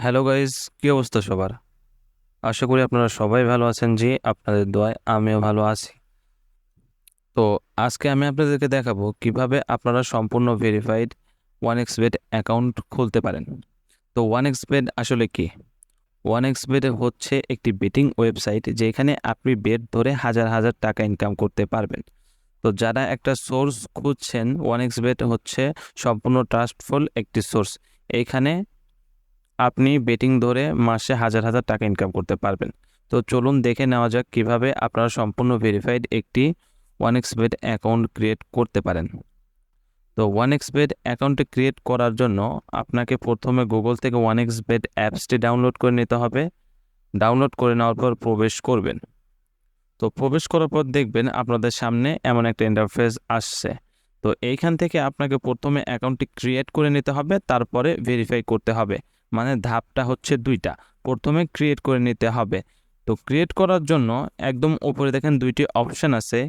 Hello guys, কি অবস্থা সবার? আশা করি আপনারা সবাই ভালো আছেন। জি, আপনাদের দোয়ায় আমিও ভালো আছি। তো আজকে আমি আপনাদেরকে দেখাবো কিভাবে আপনারা সম্পূর্ণ ভেরিফাইড 1xBet অ্যাকাউন্ট খুলতে পারেন। তো 1xBet আসলে কি? 1xBet হচ্ছে একটি বেটিং ওয়েবসাইট যেখানে আপনি বেট ধরে হাজার হাজার টাকা ইনকাম করতে পারবেন। তো যারা একটা সোর্স খুঁজছেন, 1xBet হচ্ছে সম্পূর্ণ ট্রাস্টফুল একটি সোর্স। এইখানে আপনি বেটিং ধরে মাসে হাজার হাজার টাকা ইনকাম করতে পারবেন। তো চলুন দেখে নেওয়া যাক কিভাবে আপনারা সম্পূর্ণ ভেরিফাইড একটি 1xBet অ্যাকাউন্ট ক্রিয়েট করতে পারেন। তো 1xBet অ্যাকাউন্টটি ক্রিয়েট করার জন্য আপনাকে প্রথমে গুগল থেকে 1xBet অ্যাপসটি ডাউনলোড করে নিতে হবে। ডাউনলোড করে নেওয়ার পর প্রবেশ করবেন। তো প্রবেশ করার পর দেখবেন আপনাদের সামনে এমন একটা ইন্টারফেস আসছে। তো এইখান থেকে আপনাকে প্রথমে অ্যাকাউন্টটি ক্রিয়েট করে নিতে হবে, তারপরে ভেরিফাই করতে হবে। মানে ধাপটা হচ্ছে দুইটা। প্রথমে ক্রিয়েট করে নিতে হবে। তো ক্রিয়েট করার জন্য একদম উপরে দেখেন দুইটি অপশান আছে।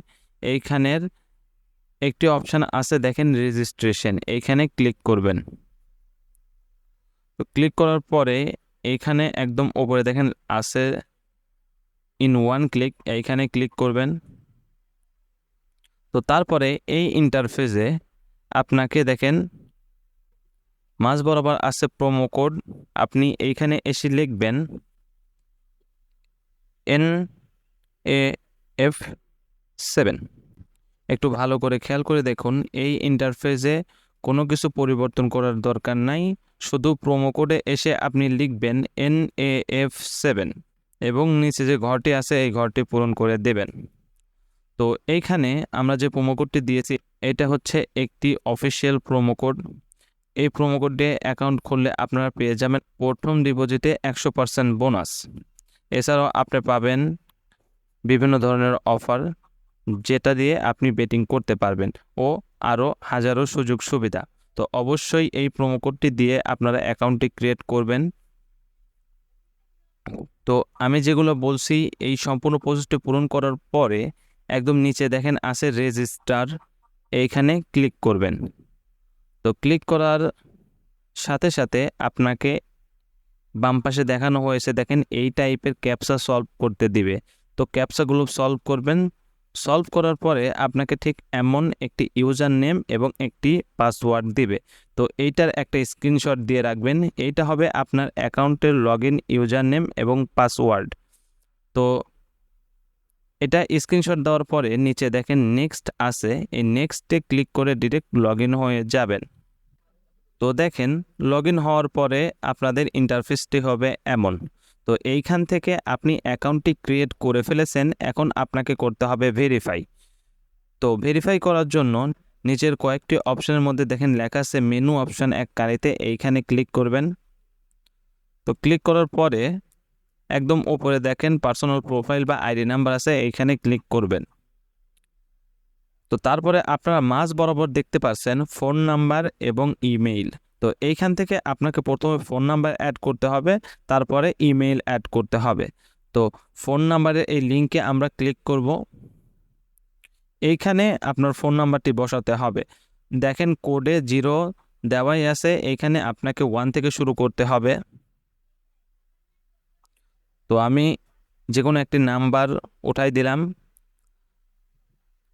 এইখানের একটি অপশান আছে দেখেন রেজিস্ট্রেশন, এইখানে ক্লিক করবেন। তো ক্লিক করার পরে এইখানে একদম উপরে দেখেন আছে ইন ওয়ান ক্লিক, এইখানে ক্লিক করবেন। তো তারপরে এই ইন্টারফেসে আপনাকে দেখেন মাঝ বরাবর আছে প্রোমো কোড। আপনি এইখানে এসে লিখবেন NAF7। একটু ভালো করে খেয়াল করে দেখুন, এই ইন্টারফেসে কোনো কিছু পরিবর্তন করার দরকার নাই। শুধু প্রোমো কোডে এসে আপনি লিখবেন NAF7 এবং নিচে যে ঘরটি আছে এই ঘরটি পূরণ করে দেবেন। তো এইখানে আমরা যে প্রোমো কোডটি দিয়েছি এটা হচ্ছে একটি অফিসিয়াল প্রোমো কোড। এই প্রোমো কোড দিয়ে অ্যাকাউন্ট খুললে আপনারা পেয়ে যাবেন প্রথম ডিপোজিটে 100% বোনাস। এছাড়াও আপনি পাবেন বিভিন্ন ধরনের অফার, যেটা দিয়ে আপনি বেটিং করতে পারবেন ও আরও হাজারো সুযোগ সুবিধা। তো অবশ্যই এই প্রোমো কোডটি দিয়ে আপনারা অ্যাকাউন্টটি ক্রিয়েট করবেন। তো আমি যেগুলো বলছি এই সম্পূর্ণ প্রসেসটি পূরণ করার পরে একদম নিচে দেখেন আছে রেজিস্টার, এইখানে ক্লিক করবেন। তো ক্লিক করার সাথে সাথে আপনাকে বাম পাশে দেখানো হয়েছে দেখেন এই টাইপের ক্যাপচা সলভ করতে দিবে। তো ক্যাপচাগুলো সলভ করবেন। সলভ করার পরে আপনাকে ঠিক এমন একটি ইউজার নেম এবং একটি পাসওয়ার্ড দিবে। তো এইটার একটা স্ক্রিনশট দিয়ে রাখবেন। এইটা হবে আপনার অ্যাকাউন্টের লগইন ইউজার নেম এবং পাসওয়ার্ড। তো এটা স্ক্রিনশট দেওয়ার পরে নিচে দেখেন নেক্সট আছে, এই নেক্সটে ক্লিক করে ডিরেক্ট লগইন হয়ে যাবেন। তো দেখেন লগইন হওয়ার পরে আপনাদের ইন্টারফেসটি হবে এমন। তো এইখান থেকে আপনি অ্যাকাউন্টটি ক্রিয়েট করে ফেলেছেন, এখন আপনাকে করতে হবে ভেরিফাই। তো ভেরিফাই করার জন্য নিচের কয়েকটি অপশনের মধ্যে দেখেন লেখা আছে মেনু অপশন এক কারিতে, এইখানে ক্লিক করবেন। তো ক্লিক করার পরে একদম উপরে দেখেন পার্সোনাল প্রোফাইল বা আইডি নাম্বার আছে, এইখানে ক্লিক করবেন। তো তারপরে আপনারা মাঝ বরাবর দেখতে পাচ্ছেন ফোন নাম্বার এবং ইমেইল। তো এইখান থেকে আপনাকে প্রথমে ফোন নাম্বার অ্যাড করতে হবে, তারপরে ইমেইল অ্যাড করতে হবে। তো ফোন নাম্বারের এই লিঙ্কে আমরা ক্লিক করব। এইখানে আপনার ফোন নাম্বারটি বসাতে হবে। দেখেন কোডে 0 দেওয়াই আছে, এইখানে আপনাকে 1 থেকে শুরু করতে হবে। তো আমি যে কোনো একটি নাম্বার উঠাই দিলাম।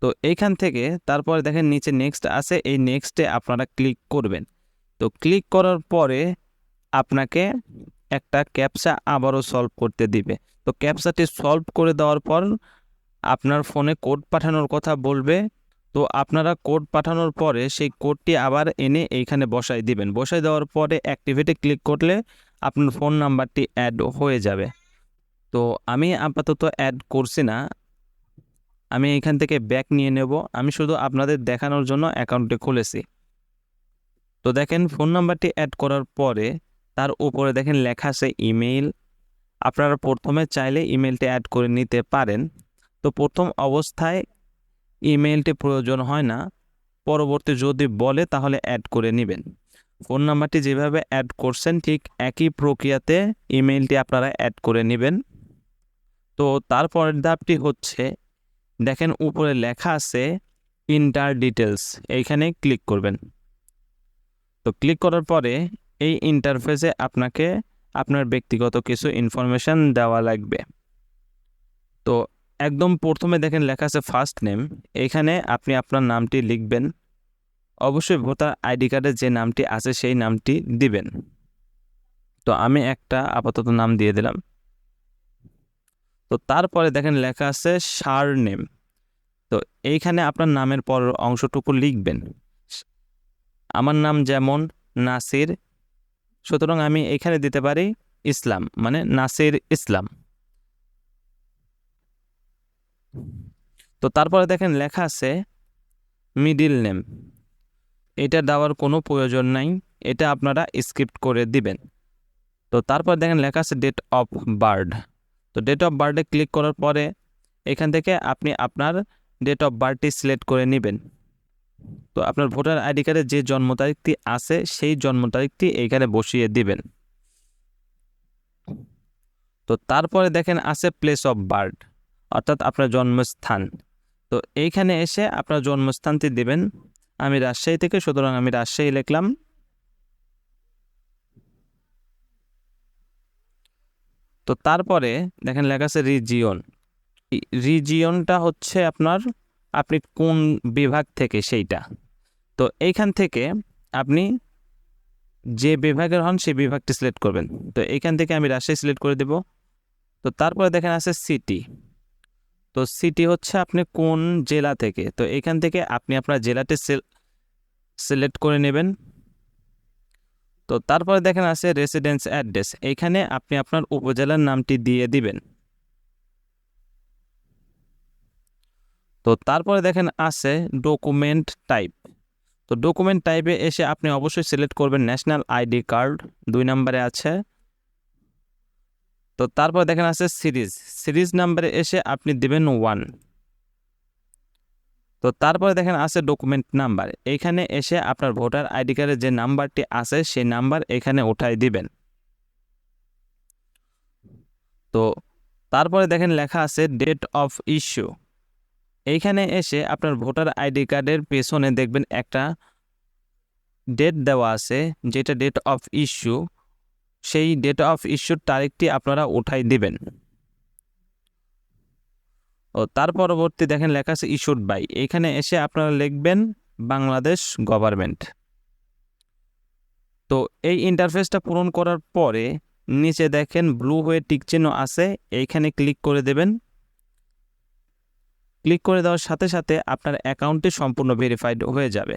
তো এইখান থেকে তারপরে দেখেন নিচে নেক্সট আছে, এই নেক্সটে আপনারা ক্লিক করবেন। তো ক্লিক করার পরে আপনাকে একটা ক্যাপচা আবারও সলভ করতে দিবে। তো ক্যাপচাটি সলভ করে দেওয়ার পর আপনার ফোনে কোড পাঠানোর কথা বলবে। তো আপনারা কোড পাঠানোর পরে সেই কোডটি আবার এনে এইখানে বসাই দিবেন। বসাই দেওয়ার পরে অ্যাক্টিভেটে ক্লিক করলে আপনার ফোন নাম্বারটি অ্যাড হয়ে যাবে। তো আমি আপাতত অ্যাড করছি না, আমি এখান থেকে ব্যাক নিয়ে নেব। আমি শুধু আপনাদের দেখানোর জন্য অ্যাকাউন্টটি খুলেছি। তো দেখেন ফোন নাম্বারটি অ্যাড করার পরে তার উপরে দেখেন লেখা আছে ইমেইল। আপনারা প্রথমে চাইলে ইমেলটি অ্যাড করে নিতে পারেন। তো প্রথম অবস্থায় ইমেলটি প্রয়োজন হয় না, পরবর্তী যদি বলে তাহলে অ্যাড করে নেবেন। ফোন নাম্বারটি যেভাবে অ্যাড করছেন ঠিক একই প্রক্রিয়াতে ইমেলটি আপনারা অ্যাড করে নেবেন। তো তারপরের ধাপটি হচ্ছে দেখেন উপরে লেখা আছে ইন্টার ডিটেলস, এইখানে ক্লিক করবেন। তো ক্লিক করার পরে এই ইন্টারফেসে আপনাকে আপনার ব্যক্তিগত কিছু ইনফরমেশন দেওয়া লাগবে। তো একদম প্রথমে দেখেন লেখা আছে ফার্স্ট নেম, এখানে আপনি আপনার নামটি লিখবেন। অবশ্যই ভোটার আইডি কার্ডে যে নামটি আছে সেই নামটি দিবেন। তো আমি একটা আপাতত নাম দিয়ে দিলাম। তো তারপরে দেখেন লেখা আছে সার নেম, তো এইখানে আপনার নামের পর অংশটুকু লিখবেন। আমার নাম যেমন নাসির, সুতরাং আমি এখানে দিতে পারি ইসলাম, মানে নাসির ইসলাম। তো তারপরে দেখেন লেখা আছে মিডিল নেম, এটা দেওয়ার কোনো প্রয়োজন নাই, এটা আপনারা স্কিপ করে দিবেন। তো তারপর দেখেন লেখা আছে ডেট অফ বার্থ, তো ডেট অফ বার্থে ক্লিক করার পরে এখান থেকে আপনি আপনার ডেট অফ বার্থটি সিলেক্ট করে নেবেন। তো আপনার ভোটার আইডি কার্ডে যে জন্ম তারিখটি আছে সেই জন্ম তারিখটি এইখানে বসিয়ে দিবেন। তো তারপরে দেখেন আছে প্লেস অফ বার্থ, অর্থাৎ আপনার জন্মস্থান। তো এইখানে এসে আপনার জন্মস্থানটি দিবেন। আমি রাজশাহী থেকে, সুতরাং আমি রাজশাহী লিখলাম। তো তারপরে দেখেন লেখা আছে রিজিয়ন, রিজিয়নটা হচ্ছে আপনার আপনি কোন বিভাগ থেকে সেইটা। তো এইখান থেকে আপনি যে বিভাগের হন সেই বিভাগটি সিলেক্ট করবেন। তো এইখান থেকে আমি রাজশাহী সিলেক্ট করে দেব। তো তারপরে দেখেন আছে সিটি, তো সিটি হচ্ছে আপনি কোন জেলা থেকে, তো এইখান থেকে আপনি আপনার জেলাটি সিলেক্ট করে নেবেন। তো তারপরে দেখেন আছে রেসিডেন্স অ্যাড্রেস, এইখানে আপনি আপনার উপজেলার নামটি দিয়ে দিবেন। তো তারপরে দেখেন আছে ডকুমেন্ট টাইপ, তো ডকুমেন্ট টাইপে এসে আপনি অবশ্যই সিলেক্ট করবেন ন্যাশনাল আইডি কার্ড, 2 নম্বরে আছে। তো তারপর দেখেন আছে সিরিজ নাম্বারে এসে আপনি দিবেন 1। তো তারপরে দেখেন আছে ডকুমেন্ট নাম্বার, এইখানে এসে আপনার ভোটার আইডি কার্ডের যে নাম্বারটি আছে সেই নাম্বার এখানে উঠাই দিবেন। তো তারপরে দেখেন লেখা আছে ডেট অফ ইস্যু, এইখানে এসে আপনার ভোটার আইডি কার্ডের পেছনে দেখবেন একটা ডেট দেওয়া আছে, যেটা ডেট অফ ইস্যু, সেই ডেট অফ ইস্যুর তারিখটি আপনারা উঠাই দিবেন। ও তার পরবর্তী দেখেন লেখা আছে ইস্যুড বাই, এখানে এসে আপনারা লিখবেন বাংলাদেশ গভর্নমেন্ট। তো এই ইন্টারফেসটা পূরণ করার পরে নিচে দেখেন ব্লু হয়ে টিক চিহ্ন আছে, এইখানে ক্লিক করে দেবেন। ক্লিক করে দেওয়ার সাথে সাথে আপনার অ্যাকাউন্টটি সম্পূর্ণ ভেরিফাইড হয়ে যাবে।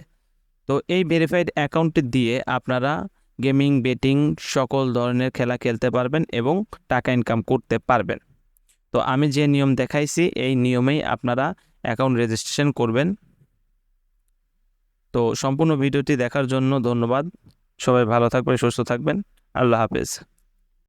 তো এই ভেরিফাইড অ্যাকাউন্টটি দিয়ে আপনারা গেমিং, বেটিং সকল ধরনের খেলা খেলতে পারবেন এবং টাকা ইনকাম করতে পারবেন। তো আমি যে নিয়ম দেখাইছি এই নিয়মেই আপনারা অ্যাকাউন্ট রেজিস্ট্রেশন করবেন। তো সম্পূর্ণ ভিডিওটি দেখার জন্য ধন্যবাদ। সবাই ভালো থাকবেন, সুস্থ থাকবেন। আল্লাহ হাফেজ।